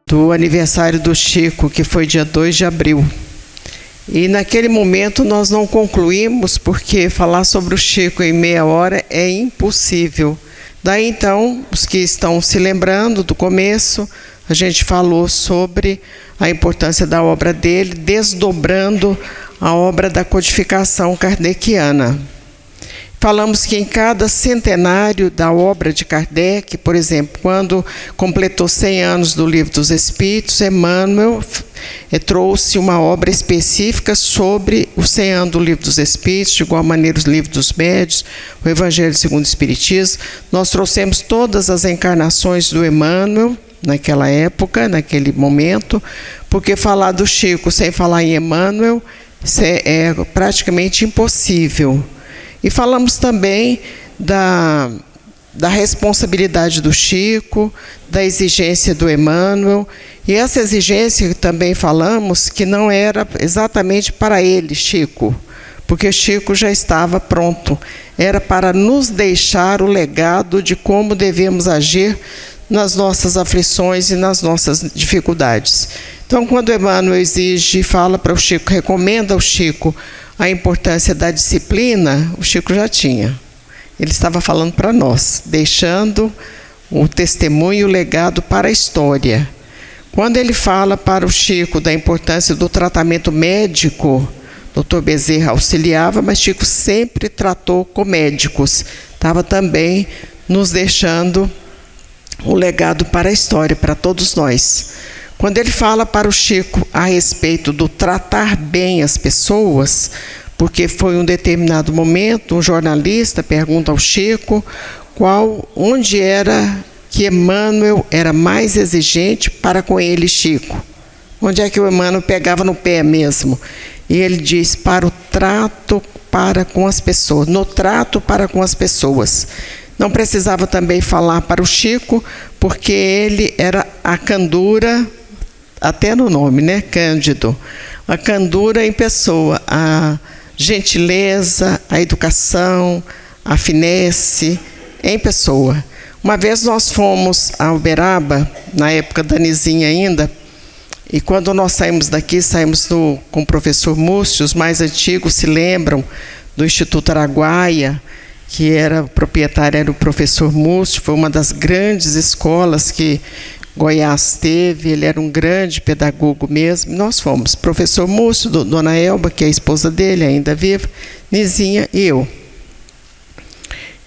do aniversário do Chico, que foi dia 2 de abril. E naquele momento nós não concluímos, porque falar sobre o Chico em meia hora é impossível. Daí então, os que estão se lembrando do começo, a gente falou sobre a importância da obra dele, desdobrando a obra da codificação kardeciana. Falamos que em cada centenário da obra de Kardec, por exemplo, quando completou 100 anos do Livro dos Espíritos, Emmanuel trouxe uma obra específica sobre o 100 anos do Livro dos Espíritos, de igual maneira os Livros dos Médiuns, o Evangelho segundo o Espiritismo. Nós trouxemos todas as encarnações do Emmanuel, naquela época, naquele momento, porque falar do Chico sem falar em Emmanuel é praticamente impossível. E falamos também da responsabilidade do Chico, da exigência do Emmanuel, e essa exigência também falamos que não era exatamente para ele, Chico, porque Chico já estava pronto, era para nos deixar o legado de como devemos agir nas nossas aflições e nas nossas dificuldades. Então, quando Emmanuel exige, fala para o Chico, recomenda ao Chico a importância da disciplina, o Chico já tinha. Ele estava falando para nós, deixando o testemunho e o legado para a história. Quando ele fala para o Chico da importância do tratamento médico, Dr. Bezerra auxiliava, mas Chico sempre tratou com médicos. Estava também nos deixando o legado para a história, para todos nós. Quando ele fala para o Chico a respeito do tratar bem as pessoas, porque foi um determinado momento, um jornalista pergunta ao Chico onde era que Emmanuel era mais exigente para com ele, Chico. Onde é que o Emmanuel pegava no pé mesmo? E ele diz, para o trato para com as pessoas, no trato para com as pessoas. Não precisava também falar para o Chico, porque ele era a candura, até no nome, né? Cândido. A candura em pessoa, a gentileza, a educação, a finesse em pessoa. Uma vez nós fomos a Uberaba, na época da Nizinha ainda, e quando nós saímos daqui, saímos com o professor Múcio, os mais antigos se lembram do Instituto Araguaia, que era proprietário, era o professor Múcio, foi uma das grandes escolas que Goiás teve, ele era um grande pedagogo mesmo. Nós fomos, professor Múcio, dona Elba, que é a esposa dele, ainda viva, Nizinha e eu.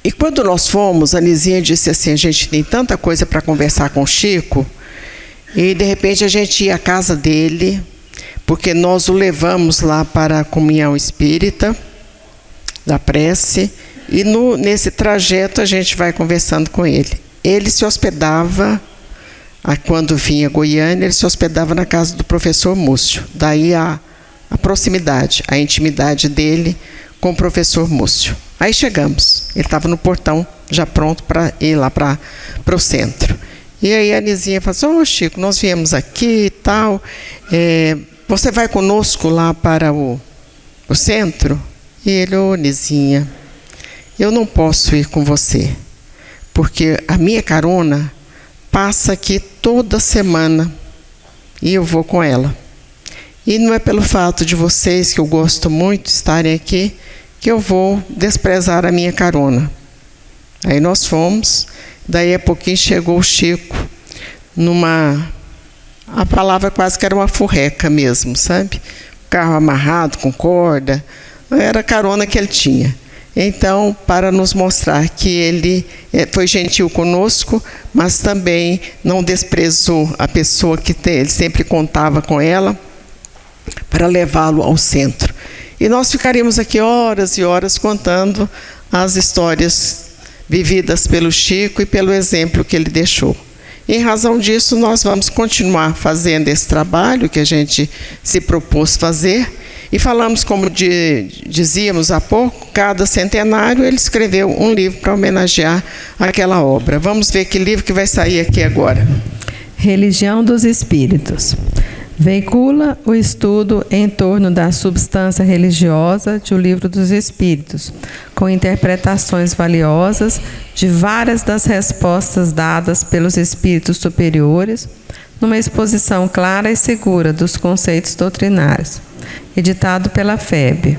E quando nós fomos, a Nizinha disse assim, a gente tem tanta coisa para conversar com o Chico, e de repente a gente ia à casa dele, porque nós o levamos lá para a comunhão espírita, da prece, e nesse trajeto a gente vai conversando com ele. Ele se hospedava, quando vinha a Goiânia, ele se hospedava na casa do professor Múcio. Daí a proximidade, a intimidade dele com o professor Múcio. Aí chegamos, ele estava no portão, já pronto para ir lá para o centro. E aí a Nizinha falou assim, ô Chico, nós viemos aqui e tal, você vai conosco lá para o centro? E ele, ô Nizinha, eu não posso ir com você, porque a minha carona passa aqui toda semana e eu vou com ela. E não é pelo fato de vocês, que eu gosto muito de estarem aqui, que eu vou desprezar a minha carona. Aí nós fomos, daí a pouquinho chegou o Chico, a palavra quase que era uma furreca mesmo, sabe? O carro amarrado com corda, era a carona que ele tinha. Então, para nos mostrar que ele foi gentil conosco, mas também não desprezou a pessoa que ele sempre contava com ela, para levá-lo ao centro. E nós ficaríamos aqui horas e horas contando as histórias vividas pelo Chico e pelo exemplo que ele deixou. Em razão disso, nós vamos continuar fazendo esse trabalho que a gente se propôs fazer. E falamos, como dizíamos há pouco, cada centenário ele escreveu um livro para homenagear aquela obra. Vamos ver que livro que vai sair aqui agora. Religião dos Espíritos. Veicula o estudo em torno da substância religiosa de O Livro dos Espíritos, com interpretações valiosas de várias das respostas dadas pelos espíritos superiores, numa exposição clara e segura dos conceitos doutrinários, editado pela FEB.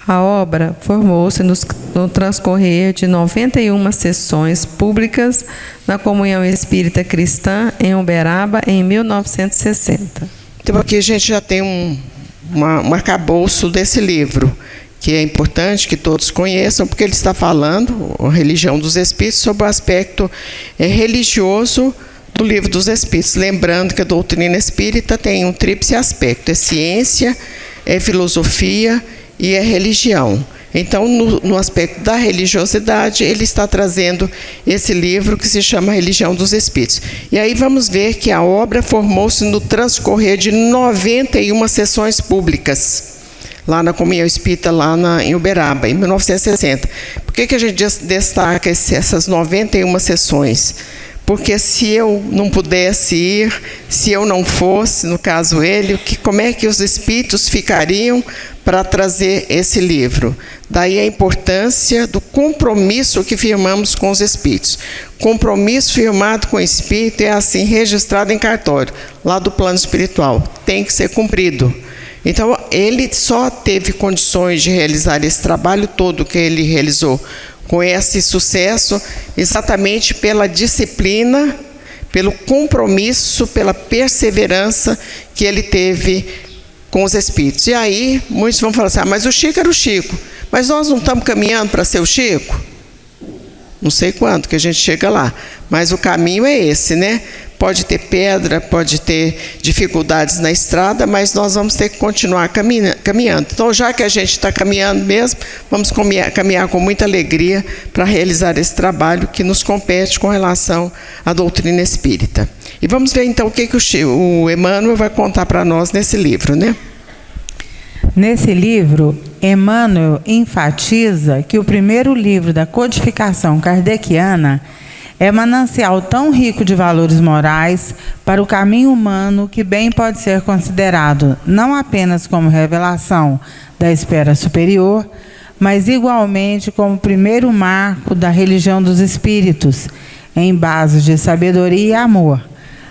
A obra formou-se no transcorrer de 91 sessões públicas na Comunhão Espírita Cristã em Uberaba, em 1960. Então aqui a gente já tem um arcabouço desse livro, que é importante que todos conheçam, porque ele está falando, a Religião dos Espíritos, sobre o aspecto religioso do Livro dos Espíritos. Lembrando que a doutrina espírita tem um tríplice aspecto: é ciência, é filosofia e é religião. Então, no aspecto da religiosidade, ele está trazendo esse livro que se chama Religião dos Espíritos. E aí vamos ver que a obra formou-se no transcorrer de 91 sessões públicas, lá na Comunhão Espírita, em Uberaba, em 1960. Por que a gente destaca essas 91 sessões? Porque se eu não pudesse ir, se eu não fosse, no caso ele, como é que os espíritos ficariam para trazer esse livro? Daí a importância do compromisso que firmamos com os espíritos. Compromisso firmado com o espírito é assim registrado em cartório, lá do plano espiritual. Tem que ser cumprido. Então, ele só teve condições de realizar esse trabalho todo que ele realizou com esse sucesso, exatamente pela disciplina, pelo compromisso, pela perseverança que ele teve com os espíritos. E aí, muitos vão falar assim: mas o Chico era o Chico, mas nós não estamos caminhando para ser o Chico? Não sei quando que a gente chega lá, mas o caminho é esse, né? Pode ter pedra, pode ter dificuldades na estrada, mas nós vamos ter que continuar caminhando. Então, já que a gente está caminhando mesmo, vamos caminhar com muita alegria para realizar esse trabalho que nos compete com relação à doutrina espírita. E vamos ver então o que o Emmanuel vai contar para nós nesse livro, né? Nesse livro, Emmanuel enfatiza que o primeiro livro da codificação kardeciana é manancial tão rico de valores morais para o caminho humano que bem pode ser considerado não apenas como revelação da esfera superior, mas igualmente como o primeiro marco da religião dos espíritos, em bases de sabedoria e amor,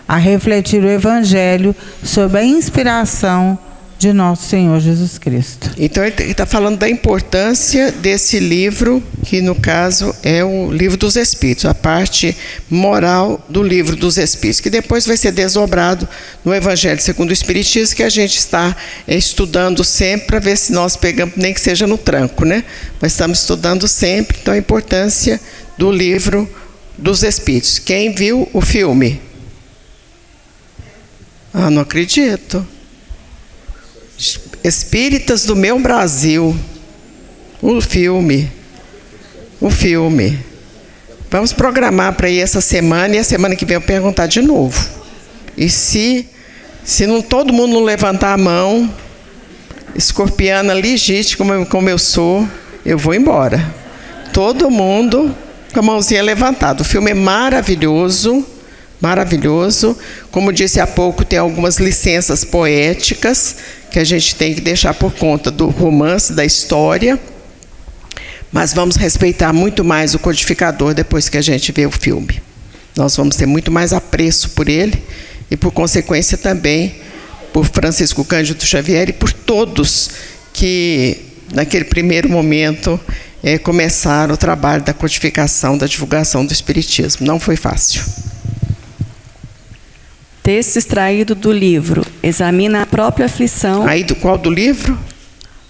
a refletir o Evangelho sob a inspiração de nosso Senhor Jesus Cristo. Então, ele está falando da importância desse livro, que no caso é o Livro dos Espíritos, a parte moral do Livro dos Espíritos, que depois vai ser desdobrado no Evangelho segundo o Espiritismo, que a gente está estudando sempre para ver se nós pegamos, nem que seja no tranco, né? Mas estamos estudando sempre, então a importância do Livro dos Espíritos. Quem viu o filme? Ah, não acredito. Espíritas do Meu Brasil. O filme. Vamos programar para ir essa semana, e a semana que vem eu perguntar de novo. E se não todo mundo não levantar a mão, escorpiana legítima como eu sou, eu vou embora. Todo mundo com a mãozinha levantada. O filme é maravilhoso. Maravilhoso. Como disse há pouco, tem algumas licenças poéticas que a gente tem que deixar por conta do romance, da história, mas vamos respeitar muito mais o codificador depois que a gente vê o filme. Nós vamos ter muito mais apreço por ele e, por consequência, também por Francisco Cândido Xavier e por todos que, naquele primeiro momento, começaram o trabalho da codificação, da divulgação do Espiritismo. Não foi fácil. Texto extraído do livro Examina a Própria Aflição. Aí, qual do livro?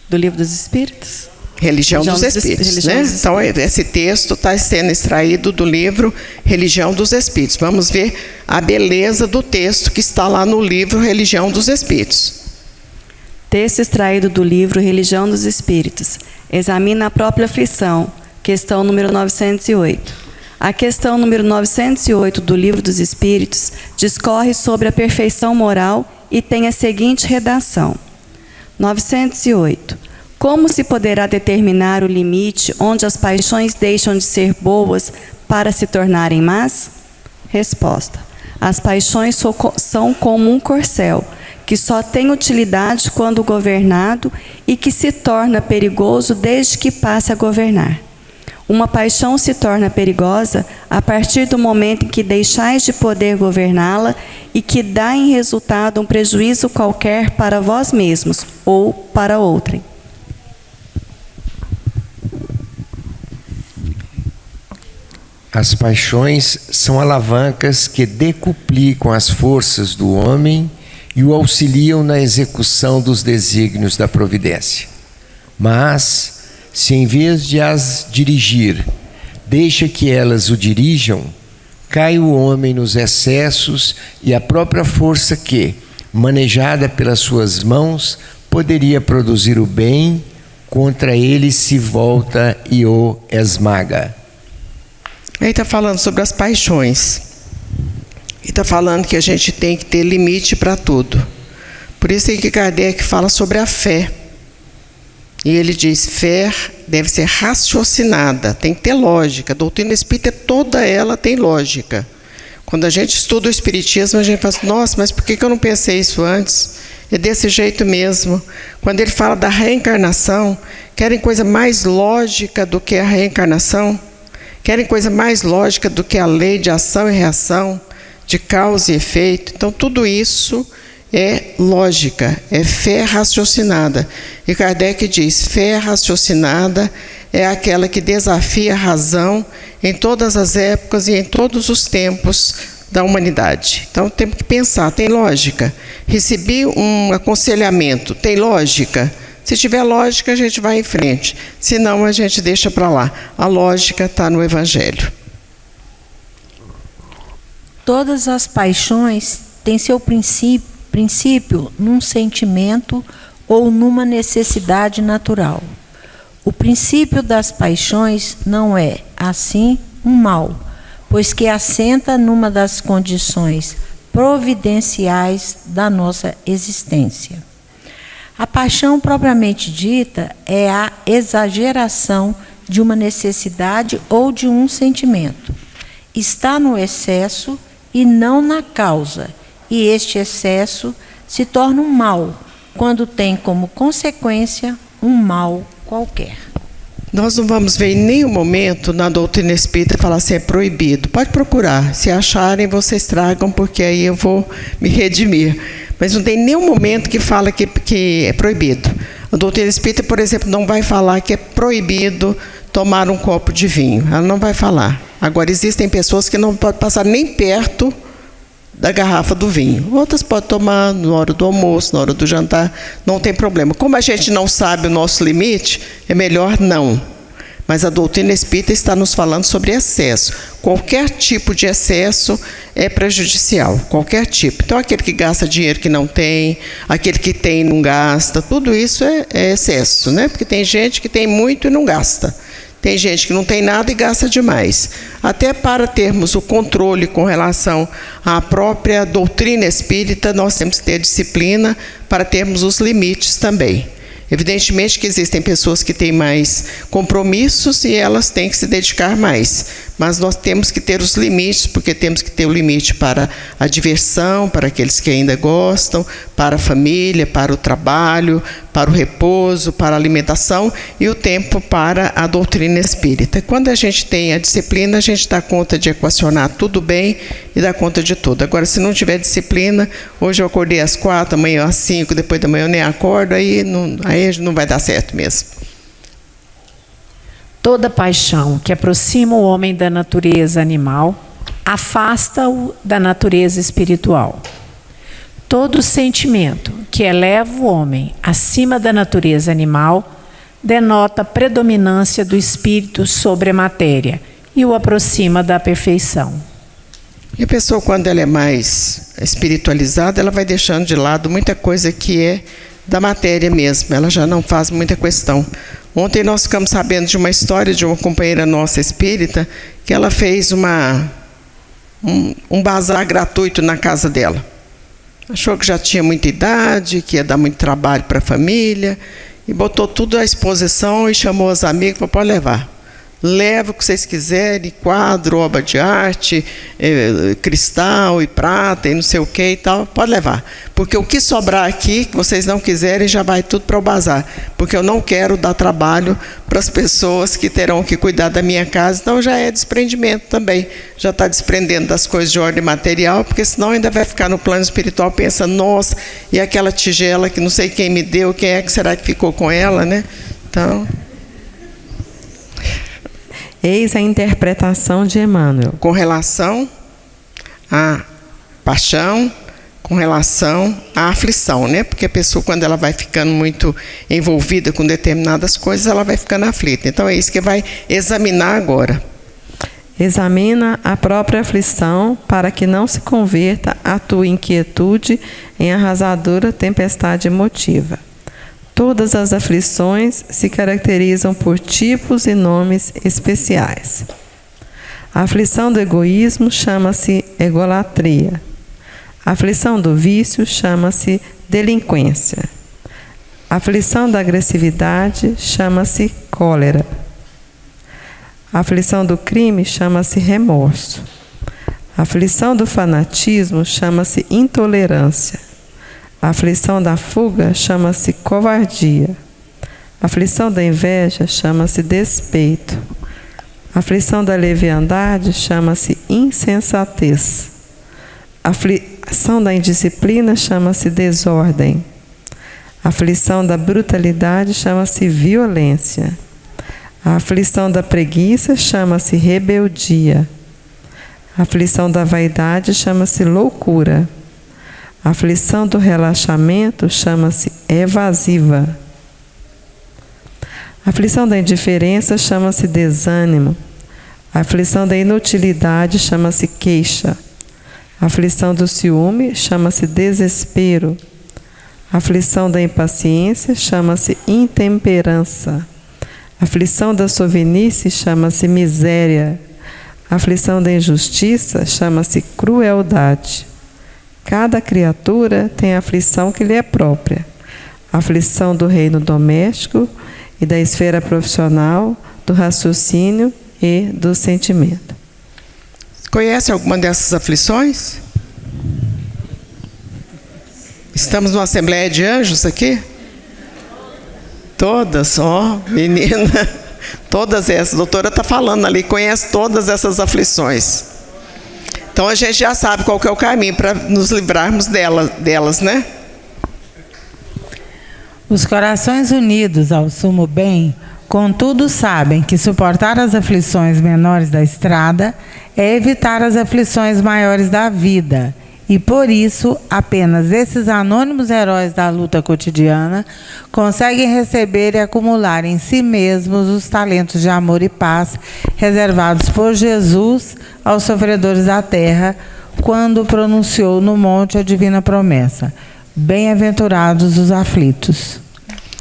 Do Livro dos Espíritos. Religião dos Espíritos, né? Então, esse texto está sendo extraído do livro Religião dos Espíritos. Vamos ver a beleza do texto que está lá no livro Religião dos Espíritos. Texto extraído do livro Religião dos Espíritos. Examina a própria aflição. Questão número 908. A questão número 908 do Livro dos Espíritos discorre sobre a perfeição moral e tem a seguinte redação. 908. Como se poderá determinar o limite onde as paixões deixam de ser boas para se tornarem más? Resposta. As paixões são como um corcel, que só tem utilidade quando governado e que se torna perigoso desde que passe a governar. Uma paixão se torna perigosa a partir do momento em que deixais de poder governá-la e que dá em resultado um prejuízo qualquer para vós mesmos ou para outrem. As paixões são alavancas que decuplicam as forças do homem e o auxiliam na execução dos desígnios da providência. Mas, se em vez de as dirigir, deixa que elas o dirijam, cai o homem nos excessos e a própria força que, manejada pelas suas mãos, poderia produzir o bem, contra ele se volta e o esmaga. Aí está falando sobre as paixões. E está falando que a gente tem que ter limite para tudo. Por isso é que Kardec fala sobre a fé. E ele diz, fé deve ser raciocinada, tem que ter lógica. A doutrina espírita toda ela tem lógica. Quando a gente estuda o espiritismo, a gente fala assim, nossa, mas por que eu não pensei isso antes? É desse jeito mesmo. Quando ele fala da reencarnação, querem coisa mais lógica do que a reencarnação? Querem coisa mais lógica do que a lei de ação e reação, de causa e efeito? Então, tudo isso é lógica, é fé raciocinada. E Kardec diz, fé raciocinada é aquela que desafia a razão em todas as épocas e em todos os tempos da humanidade. Então, temos que pensar, tem lógica? Recebi um aconselhamento, tem lógica? Se tiver lógica, a gente vai em frente. Se não, a gente deixa para lá. A lógica está no Evangelho. Todas as paixões têm seu princípio num sentimento ou numa necessidade natural. O princípio das paixões não é, assim, um mal, pois que assenta numa das condições providenciais da nossa existência. A paixão propriamente dita é a exageração de uma necessidade ou de um sentimento. Está no excesso e não na causa, e este excesso se torna um mal, quando tem como consequência um mal qualquer. Nós não vamos ver em nenhum momento na doutrina espírita falar assim, é proibido. Pode procurar, se acharem vocês tragam, porque aí eu vou me redimir. Mas não tem nenhum momento que fala que é proibido. A doutrina espírita, por exemplo, não vai falar que é proibido tomar um copo de vinho. Ela não vai falar. Agora, existem pessoas que não podem passar nem perto da garrafa do vinho. Outras podem tomar na hora do almoço, na hora do jantar, não tem problema. Como a gente não sabe o nosso limite, é melhor não. Mas a doutrina espírita está nos falando sobre excesso. Qualquer tipo de excesso é prejudicial, qualquer tipo. Então, aquele que gasta dinheiro que não tem, aquele que tem e não gasta, tudo isso é excesso, né? Porque tem gente que tem muito e não gasta. Tem gente que não tem nada e gasta demais. Até para termos o controle com relação à própria doutrina espírita, nós temos que ter disciplina para termos os limites também. Evidentemente que existem pessoas que têm mais compromissos e elas têm que se dedicar mais. Mas nós temos que ter os limites, porque temos que ter o limite para a diversão, para aqueles que ainda gostam, para a família, para o trabalho, para o repouso, para a alimentação e o tempo para a doutrina espírita. Quando a gente tem a disciplina, a gente dá conta de equacionar tudo bem e dá conta de tudo. Agora, se não tiver disciplina, hoje eu acordei às 4, amanhã às 5, depois da manhã eu nem acordo, aí não vai dar certo mesmo. Toda paixão que aproxima o homem da natureza animal, afasta-o da natureza espiritual. Todo sentimento que eleva o homem acima da natureza animal denota a predominância do espírito sobre a matéria e o aproxima da perfeição. E a pessoa, quando ela é mais espiritualizada, ela vai deixando de lado muita coisa que é da matéria mesmo, ela já não faz muita questão. Ontem nós ficamos sabendo de uma história de uma companheira nossa espírita, que ela fez um bazar gratuito na casa dela. Achou que já tinha muita idade, que ia dar muito trabalho para a família, e botou tudo à exposição e chamou os amigos para pode levar. leva o que vocês quiserem, quadro, obra de arte, cristal e prata e não sei o que e tal, pode levar. Porque o que sobrar aqui, que vocês não quiserem, já vai tudo para o bazar. Porque eu não quero dar trabalho para as pessoas que terão que cuidar da minha casa, então já é desprendimento também. Já está desprendendo das coisas de ordem material, porque senão ainda vai ficar no plano espiritual pensando, nossa, e aquela tigela que não sei quem me deu, quem é que será que ficou com ela, né? Então... Eis a interpretação de Emmanuel. Com relação à paixão, com relação à aflição, né? Porque a pessoa, quando ela vai ficando muito envolvida com determinadas coisas, ela vai ficando aflita. Então é isso que vai examinar agora. Examina a própria aflição para que não se converta a tua inquietude em arrasadora tempestade emotiva. Todas as aflições se caracterizam por tipos e nomes especiais. A aflição do egoísmo chama-se egolatria. A aflição do vício chama-se delinquência. A aflição da agressividade chama-se cólera. A aflição do crime chama-se remorso. A aflição do fanatismo chama-se intolerância. A aflição da fuga chama-se covardia. A aflição da inveja chama-se despeito. A aflição da leviandade chama-se insensatez. A aflição da indisciplina chama-se desordem. A aflição da brutalidade chama-se violência. A aflição da preguiça chama-se rebeldia. A aflição da vaidade chama-se loucura. A aflição do relaxamento chama-se evasiva. A aflição da indiferença chama-se desânimo. A aflição da inutilidade chama-se queixa. A aflição do ciúme chama-se desespero. A aflição da impaciência chama-se intemperança. A aflição da sovinice chama-se miséria. A aflição da injustiça chama-se crueldade. Cada criatura tem a aflição que lhe é própria. A aflição do reino doméstico e da esfera profissional, do raciocínio e do sentimento. Conhece alguma dessas aflições? Estamos numa Assembleia de Anjos aqui? Todas, ó, menina. Todas essas. A doutora está falando ali, conhece todas essas aflições. Então a gente já sabe qual que é o caminho para nos livrarmos delas, né? Os corações unidos ao sumo bem, contudo, sabem que suportar as aflições menores da estrada é evitar as aflições maiores da vida. E por isso, apenas esses anônimos heróis da luta cotidiana conseguem receber e acumular em si mesmos os talentos de amor e paz reservados por Jesus aos sofredores da terra, quando pronunciou no monte a divina promessa: bem-aventurados os aflitos.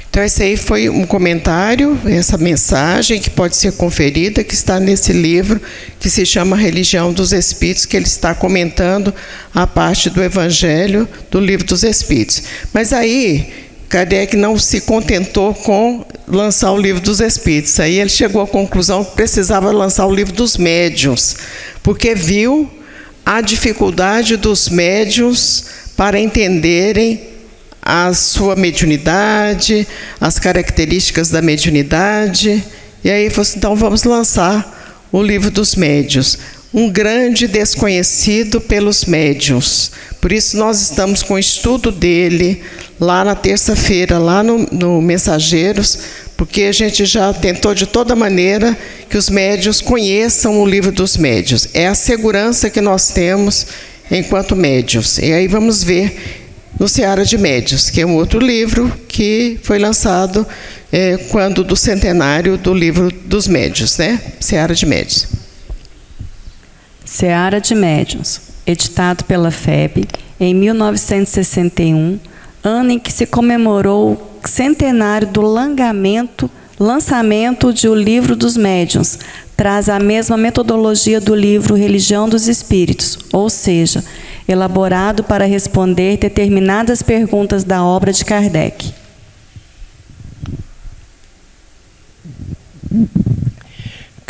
Então esse aí foi um comentário, essa mensagem que pode ser conferida, que está nesse livro que se chama Religião dos Espíritos, que ele está comentando a parte do Evangelho do Livro dos Espíritos. Mas aí Kardec não se contentou com lançar o Livro dos Espíritos. Aí ele chegou à conclusão que precisava lançar o Livro dos Médiuns, porque viu a dificuldade dos médiuns para entenderem a sua mediunidade, as características da mediunidade. E aí falou assim, então vamos lançar o Livro dos Médiuns. Um grande desconhecido pelos médiuns. Por isso nós estamos com o estudo dele lá na terça-feira, lá no Mensageiros, porque a gente já tentou de toda maneira que os médiuns conheçam o Livro dos Médiuns. É a segurança que nós temos enquanto médiuns. E aí vamos ver no Seara de Médiuns, que é um outro livro que foi lançado quando do centenário do Livro dos Médiuns, né? Seara de Médiuns. Seara de Médiuns, editado pela FEB em 1961, ano em que se comemorou o centenário do lançamento de O Livro dos Médiuns, traz a mesma metodologia do livro Religião dos Espíritos, ou seja, elaborado para responder determinadas perguntas da obra de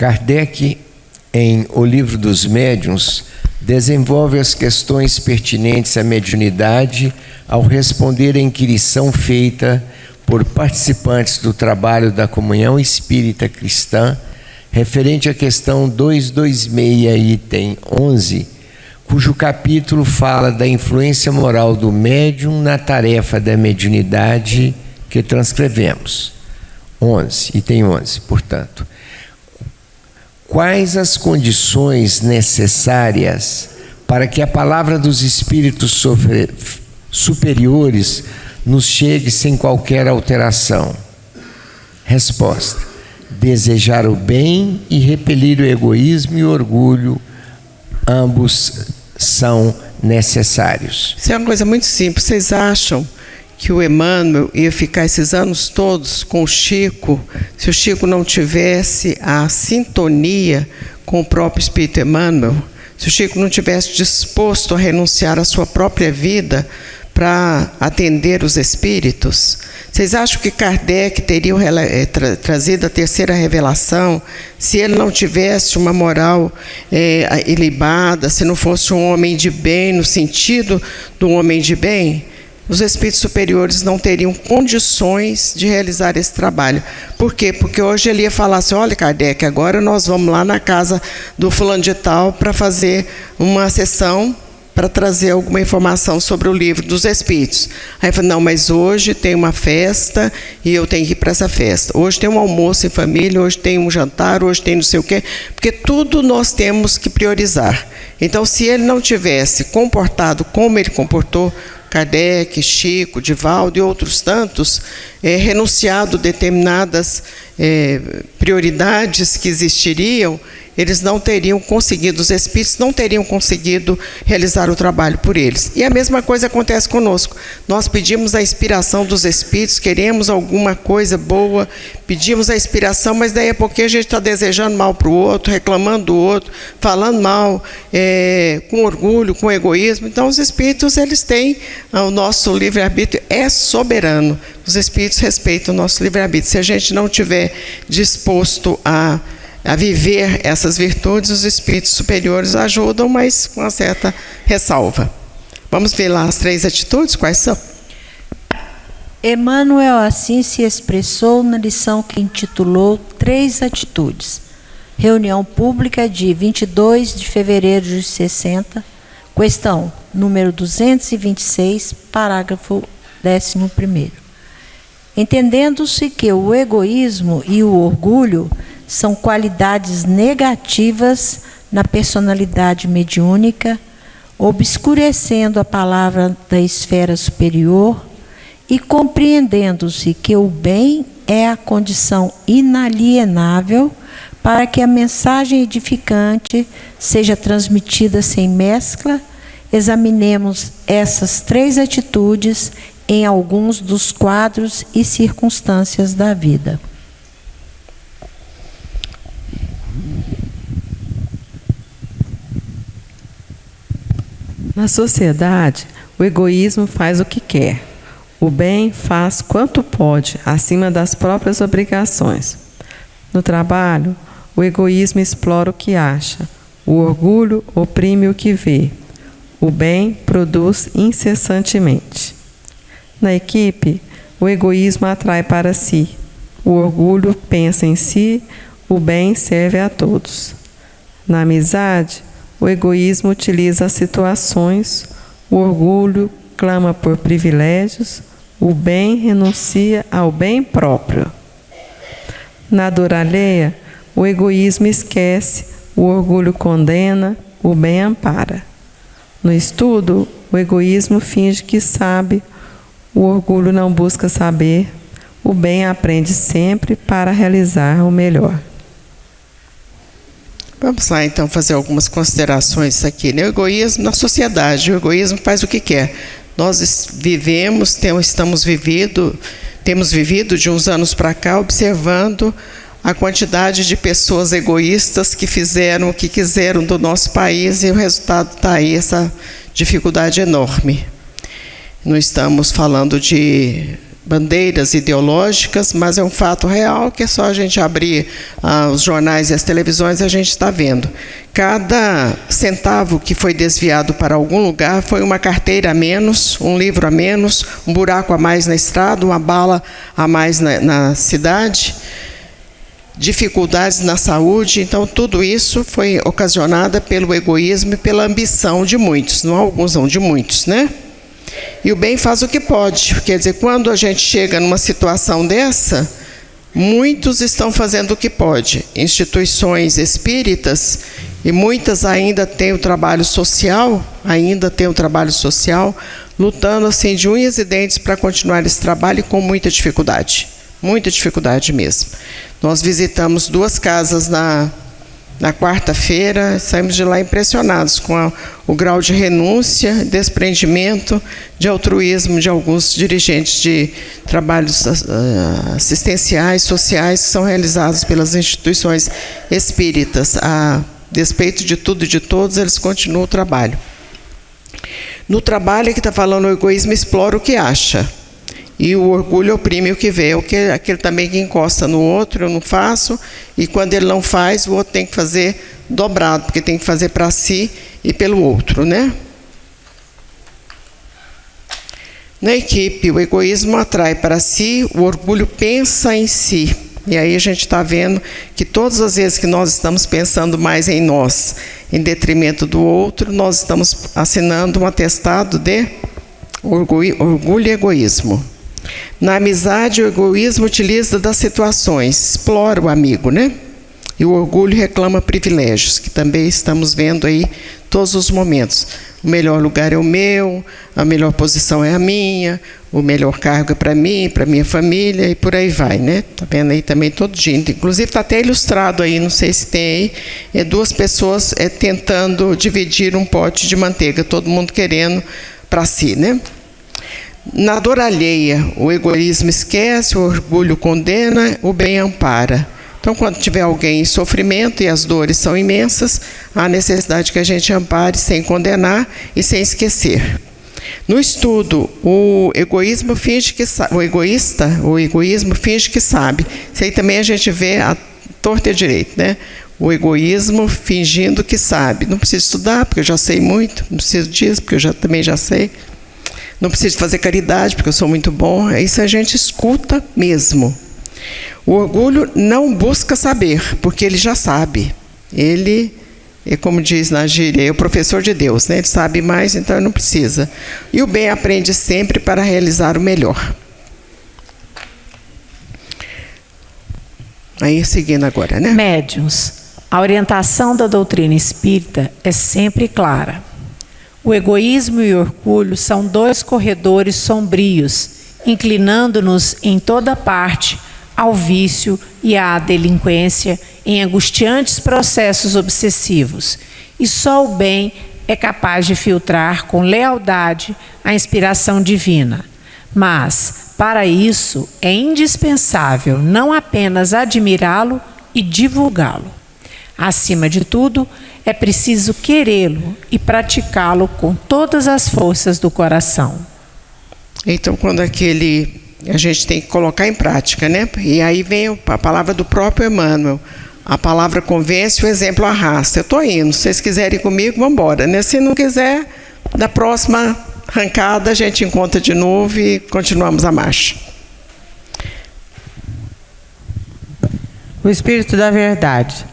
Kardec, em O Livro dos Médiuns, desenvolve as questões pertinentes à mediunidade ao responder à inquirição feita por participantes do trabalho da Comunhão Espírita Cristã, referente à questão 226, item 11, cujo capítulo fala da influência moral do médium na tarefa da mediunidade que transcrevemos. 11, item 11, portanto. Quais as condições necessárias para que a palavra dos espíritos superiores nos chegue sem qualquer alteração? Resposta: desejar o bem e repelir o egoísmo e o orgulho, ambos são necessários. Isso é uma coisa muito simples. Vocês acham que o Emmanuel ia ficar esses anos todos com o Chico, se o Chico não tivesse a sintonia com o próprio Espírito Emmanuel, se o Chico não tivesse disposto a renunciar à sua própria vida para atender os espíritos? Vocês acham que Kardec teria trazido a terceira revelação se ele não tivesse uma moral ilibada, se não fosse um homem de bem, no sentido do homem de bem? Os espíritos superiores não teriam condições de realizar esse trabalho. Por quê? Porque hoje ele ia falar assim: olha, Kardec, agora nós vamos lá na casa do fulano de tal para fazer uma sessão, para trazer alguma informação sobre o livro dos espíritos. Aí eu falei: não, mas hoje tem uma festa e eu tenho que ir para essa festa. Hoje tem um almoço em família, hoje tem um jantar, hoje tem não sei o quê. Porque tudo nós temos que priorizar. Então, se ele não tivesse comportado como ele comportou, Kardec, Chico, Divaldo e outros tantos, renunciado determinadas prioridades que existiriam, eles não teriam conseguido, os espíritos não teriam conseguido realizar o trabalho por eles. E a mesma coisa acontece conosco. Nós pedimos a inspiração dos espíritos, queremos alguma coisa boa, pedimos a inspiração, mas daí a pouquinho a gente está desejando mal para o outro, reclamando do outro, falando mal, com orgulho, com egoísmo. Então os espíritos, eles têm, o nosso livre-arbítrio é soberano. Os espíritos respeitam o nosso livre-arbítrio. Se a gente não estiver disposto a viver essas virtudes, os espíritos superiores ajudam, mas com uma certa ressalva. Vamos ver lá as 3 atitudes, quais são? Emmanuel assim se expressou na lição que intitulou 3 atitudes. Reunião pública de 22 de fevereiro de 60, questão número 226, parágrafo 11º. Entendendo-se que o egoísmo e o orgulho são qualidades negativas na personalidade mediúnica, obscurecendo a palavra da esfera superior, e compreendendo-se que o bem é a condição inalienável para que a mensagem edificante seja transmitida sem mescla, examinemos essas 3 atitudes em alguns dos quadros e circunstâncias da vida. Na sociedade, o egoísmo faz o que quer. O bem faz quanto pode, acima das próprias obrigações. No trabalho, o egoísmo explora o que acha. O orgulho oprime o que vê. O bem produz incessantemente. Na equipe, o egoísmo atrai para si. O orgulho pensa em si, o bem serve a todos. Na amizade, o egoísmo utiliza as situações, o orgulho clama por privilégios, o bem renuncia ao bem próprio. Na dor alheia, o egoísmo esquece, o orgulho condena, o bem ampara. No estudo, o egoísmo finge que sabe, o orgulho não busca saber, o bem aprende sempre para realizar o melhor. Vamos lá, então, fazer algumas considerações aqui, né? O egoísmo na sociedade, o egoísmo faz o que quer. Nós vivemos, temos vivido de uns anos para cá, observando a quantidade de pessoas egoístas que fizeram o que quiseram do nosso país, e o resultado está aí, essa dificuldade enorme. Não estamos falando de bandeiras ideológicas, mas é um fato real que é só a gente abrir os jornais e as televisões, a gente está vendo. Cada centavo que foi desviado para algum lugar foi uma carteira a menos, um livro a menos, um buraco a mais na estrada, uma bala a mais na cidade, dificuldades na saúde. Então, tudo isso foi ocasionado pelo egoísmo e pela ambição de muitos, não alguns, não, de muitos, né? E o bem faz o que pode. Quer dizer, quando a gente chega numa situação dessa, muitos estão fazendo o que pode. Instituições espíritas, e muitas ainda têm o trabalho social, lutando assim de unhas e dentes para continuar esse trabalho com muita dificuldade mesmo. Nós visitamos 2 casas na quarta-feira, saímos de lá impressionados com o grau de renúncia, desprendimento, de altruísmo de alguns dirigentes de trabalhos assistenciais, sociais, que são realizados pelas instituições espíritas. A despeito de tudo e de todos, eles continuam o trabalho. No trabalho que está falando, o egoísmo explora o que acha. E o orgulho oprime o que vê, aquele também que encosta no outro, eu não faço, e quando ele não faz, o outro tem que fazer dobrado, porque tem que fazer para si e pelo outro, né? Na equipe, o egoísmo atrai para si, o orgulho pensa em si. E aí a gente está vendo que todas as vezes que nós estamos pensando mais em nós, em detrimento do outro, nós estamos assinando um atestado de orgulho e egoísmo. Na amizade, o egoísmo utiliza das situações, explora o amigo, né? E o orgulho reclama privilégios, que também estamos vendo aí todos os momentos. O melhor lugar é o meu, a melhor posição é a minha, o melhor cargo é para mim, para minha família, e por aí vai, né? Tá vendo aí também todo dia. Inclusive está até ilustrado aí, não sei se tem aí, 2 pessoas tentando dividir um pote de manteiga, todo mundo querendo para si, né? Na dor alheia, o egoísmo esquece, o orgulho condena, o bem ampara. Então, quando tiver alguém em sofrimento e as dores são imensas, há necessidade que a gente ampare sem condenar e sem esquecer. No estudo, o egoísmo finge que sabe, o egoísmo finge que sabe. Isso aí também a gente vê a torta e a direita, né? O egoísmo fingindo que sabe. Não preciso estudar, porque eu já sei muito. Não preciso disso, porque eu também já sei. Não preciso fazer caridade, porque eu sou muito bom. Isso a gente escuta mesmo. O orgulho não busca saber, porque ele já sabe. Ele, como diz na gíria, é o professor de Deus, né? Ele sabe mais, então ele não precisa. E o bem aprende sempre para realizar o melhor. Aí, seguindo agora, né? Médiuns. A orientação da doutrina espírita é sempre clara. O egoísmo e o orgulho são 2 corredores sombrios, inclinando-nos em toda parte ao vício e à delinquência em angustiantes processos obsessivos. E só o bem é capaz de filtrar com lealdade a inspiração divina. Mas, para isso, é indispensável não apenas admirá-lo e divulgá-lo. Acima de tudo, é preciso querê-lo e praticá-lo com todas as forças do coração. Então, quando a gente tem que colocar em prática, né? E aí vem a palavra do próprio Emmanuel. A palavra convence, o exemplo arrasta. Eu estou indo, se vocês quiserem ir comigo, vamos embora, né? Se não quiser, na próxima arrancada a gente encontra de novo e continuamos a marcha. O Espírito da Verdade.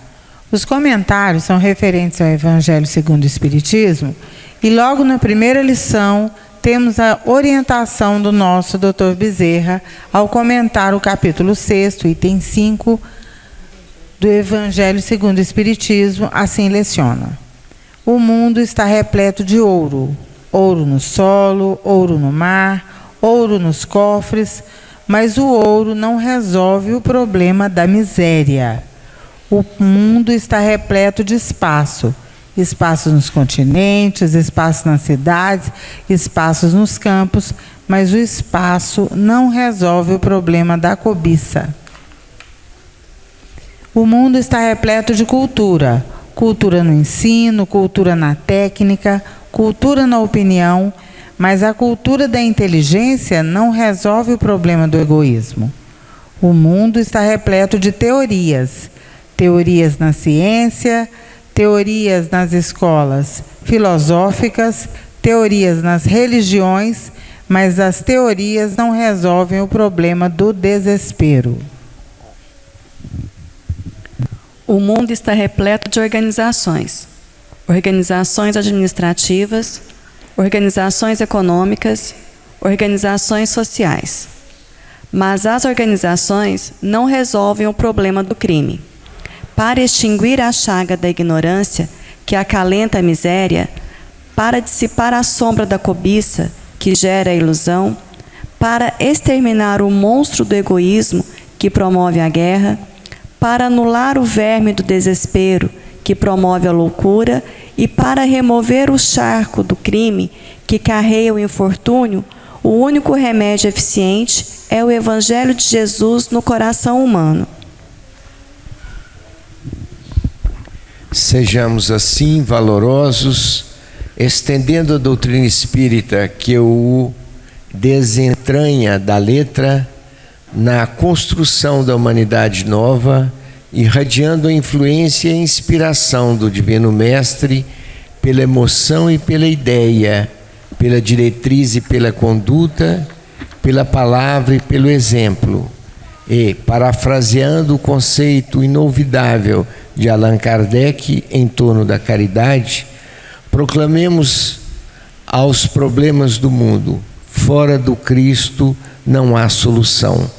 Os comentários são referentes ao Evangelho segundo o Espiritismo e logo na primeira lição temos a orientação do nosso Dr. Bezerra ao comentar o capítulo 6º, item 5 do Evangelho segundo o Espiritismo, assim leciona: o mundo está repleto de ouro, ouro no solo, ouro no mar, ouro nos cofres, mas o ouro não resolve o problema da miséria. O mundo está repleto de espaço. Espaços nos continentes, espaços nas cidades, espaços nos campos, mas o espaço não resolve o problema da cobiça. O mundo está repleto de cultura. Cultura no ensino, cultura na técnica, cultura na opinião, Mas a cultura da inteligência não resolve o problema do egoísmo. O mundo está repleto de teorias. Teorias na ciência, teorias nas escolas filosóficas, teorias nas religiões, mas as teorias não resolvem o problema do desespero. O mundo está repleto de organizações. Organizações administrativas, organizações econômicas, organizações sociais. Mas as organizações não resolvem o problema do crime. Para extinguir a chaga da ignorância que acalenta a miséria, para dissipar a sombra da cobiça que gera a ilusão, para exterminar o monstro do egoísmo que promove a guerra, para anular o verme do desespero que promove a loucura e para remover o charco do crime que carrega o infortúnio, o único remédio eficiente é o Evangelho de Jesus no coração humano. Sejamos assim valorosos, estendendo a doutrina espírita que o desentranha da letra na construção da humanidade nova, irradiando a influência e a inspiração do Divino Mestre pela emoção e pela ideia, pela diretriz e pela conduta, pela palavra e pelo exemplo. E, parafraseando o conceito inolvidável de Allan Kardec em torno da caridade, proclamemos aos problemas do mundo: fora do Cristo não há solução.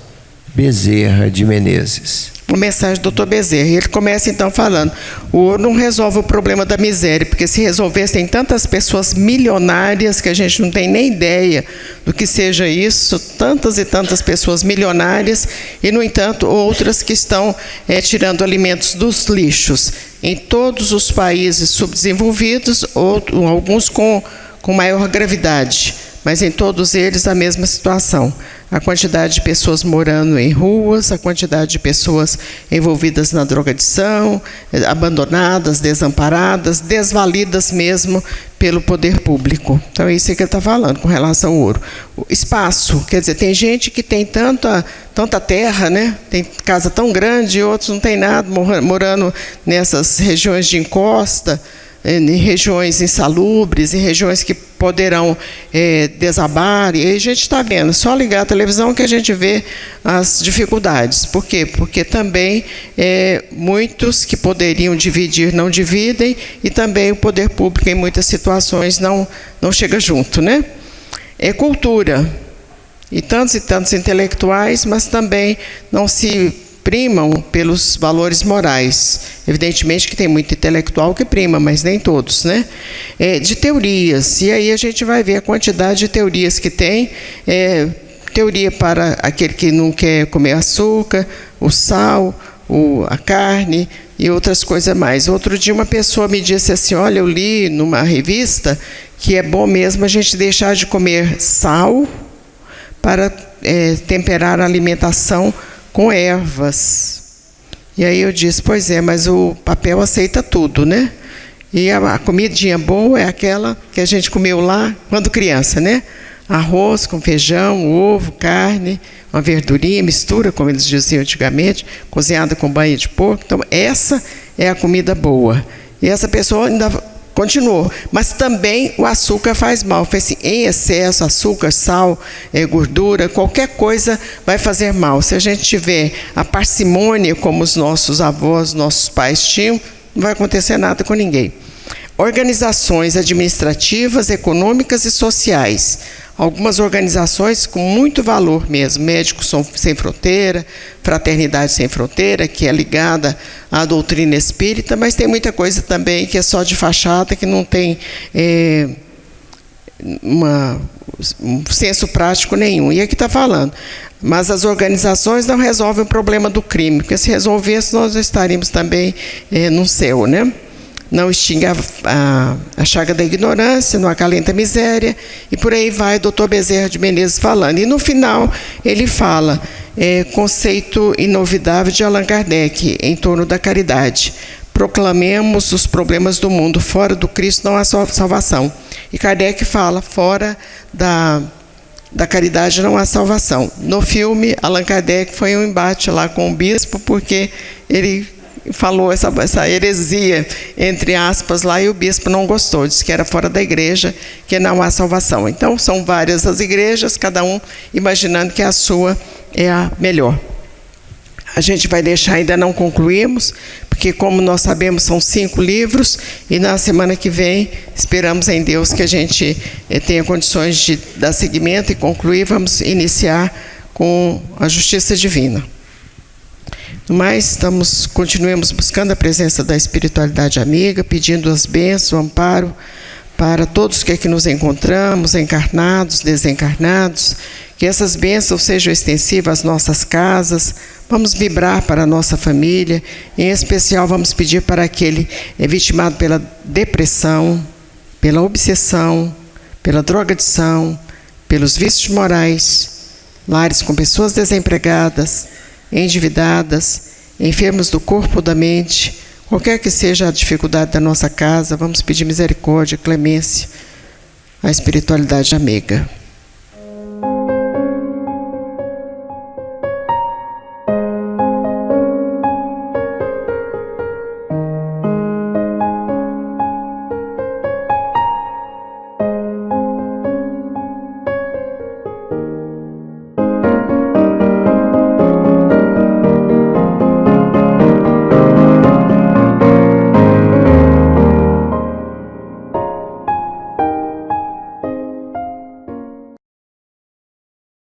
Bezerra de Menezes. Uma mensagem do Dr. Bezerra. Ele começa então falando: o ouro não resolve o problema da miséria, porque se resolvesse, tem tantas pessoas milionárias que a gente não tem nem ideia do que seja isso, tantas e tantas pessoas milionárias, e no entanto outras que estão tirando alimentos dos lixos. Em todos os países subdesenvolvidos, ou alguns com maior gravidade, mas em todos eles a mesma situação. A quantidade de pessoas morando em ruas, a quantidade de pessoas envolvidas na drogadição, abandonadas, desamparadas, desvalidas mesmo pelo poder público. Então é isso que ele está falando com relação ao ouro. O espaço, quer dizer, tem gente que tem tanta terra, né? Tem casa tão grande, e outros não tem nada, morando nessas regiões de encosta, em regiões insalubres, em regiões que poderão desabar. E aí a gente está vendo, só ligar a televisão que a gente vê as dificuldades. Por quê? Porque também muitos que poderiam dividir não dividem, e também o poder público em muitas situações não chega junto, né? É cultura, e tantos intelectuais, mas também não se primam pelos valores morais. Evidentemente que tem muito intelectual que prima, mas nem todos, né? De teorias, e aí a gente vai ver a quantidade de teorias que tem. Teoria para aquele que não quer comer açúcar, o sal, a carne e outras coisas mais. Outro dia uma pessoa me disse assim: olha, eu li numa revista que é bom mesmo a gente deixar de comer sal para temperar a alimentação com ervas. E aí eu disse: pois é, mas o papel aceita tudo, né? E a comidinha boa é aquela que a gente comeu lá quando criança, né? Arroz com feijão, ovo, carne, uma verdurinha, mistura, como eles diziam antigamente, cozinhada com banha de porco. Então essa é a comida boa. E essa pessoa ainda continuou, mas também o açúcar faz mal. Foi assim, em excesso, açúcar, sal, gordura, qualquer coisa vai fazer mal. Se a gente tiver a parcimônia como os nossos avós, nossos pais tinham, não vai acontecer nada com ninguém. Organizações administrativas, econômicas e sociais. Algumas organizações com muito valor mesmo, Médicos Sem Fronteira, Fraternidade Sem Fronteira, que é ligada à doutrina espírita, mas tem muita coisa também que é só de fachada, que não tem um senso prático nenhum. E aqui está falando, mas as organizações não resolvem o problema do crime, porque se resolvesse nós estaríamos também no céu, né? Não extingue a chaga da ignorância, não acalenta a miséria, e por aí vai o Dr. Bezerra de Menezes falando. E no final ele fala, conceito inovidável de Allan Kardec em torno da caridade. proclamemos os problemas do mundo. Fora do Cristo não há salvação. E Kardec fala, fora da caridade não há salvação. No filme, Allan Kardec foi um embate lá com o bispo, porque ele falou essa heresia, entre aspas, lá, e o bispo não gostou, disse que era fora da igreja, que não há salvação. Então, são várias as igrejas, cada um imaginando que a sua é a melhor. A gente vai deixar, ainda não concluímos, porque como nós sabemos, são 5 livros, e na semana que vem, esperamos em Deus que a gente tenha condições de dar seguimento e concluir. Vamos iniciar com a justiça divina. Mas continuemos buscando a presença da espiritualidade amiga, pedindo as bênçãos, o amparo para todos que aqui nos encontramos, encarnados, desencarnados, que essas bênçãos sejam extensivas às nossas casas. Vamos vibrar para a nossa família, em especial vamos pedir para aquele vitimado pela depressão, pela obsessão, pela drogadição, pelos vícios morais, lares com pessoas desempregadas, endividadas, enfermos do corpo ou da mente, qualquer que seja a dificuldade da nossa casa, vamos pedir misericórdia, clemência, a espiritualidade amiga.